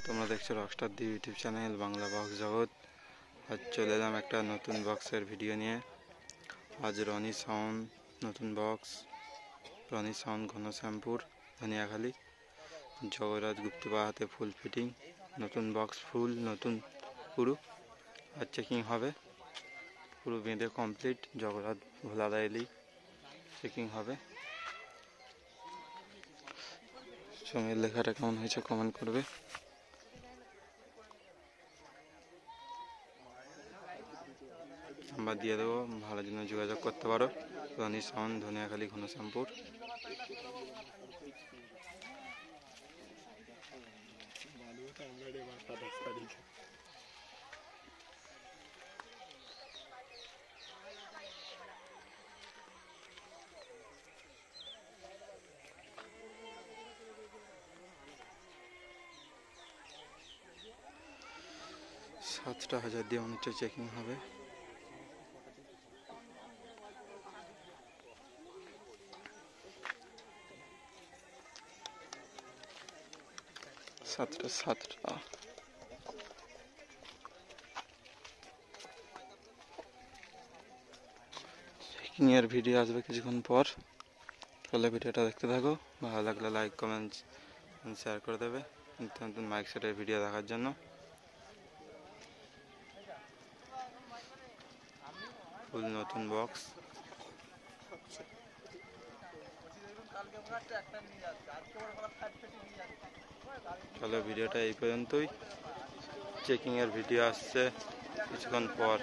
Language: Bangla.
তোমরা দেখছো রকস্টার দি ইউটিউব চ্যানেল বাংলা বক্স জগৎ। আজ চলে এলাম একটা নতুন বক্সের ভিডিও নিয়ে। আজ রনি সাউন্ড নতুন বক্স, রনি সাউন্ড ঘন শ্যামপুর ধনিয়াখালী, জগরাজ গুপ্তবা হাতে ফুল ফিটিং নতুন বক্স, ফুল নতুন পুরো। আর চেকিং হবে, পুরো বেঁধে কমপ্লিট। জগরাজ ভোলাদা এলেই চেকিং হবে। সঙ্গে লেখাটা কেমন হয়েছে কমেন্ট করবে। নাম্বার দিয়ে দেবো, ভালো জন্য যোগাযোগ করতে পারো। রনি সাউন্ড ধনিয়াখালী ঘনশ্যামপুর। সাতটা হাজার দিয়ে অনেকটা চেকিং হবে। সাতটা চেকিং এর ভিডিও আসবে কিছুক্ষণ পর। তাহলে ভিডিওটা দেখতে থাকো। ভালো লাগলে লাইক কমেন্ট শেয়ার করে দেবে নতুন নতুন মাইক সেটের ভিডিও দেখার জন্য। ফুল নতুন বক্স। চলো ভিডিওটা এই পর্যন্তই। চেকিং এর ভিডিও আসছে কিছুক্ষণ পর।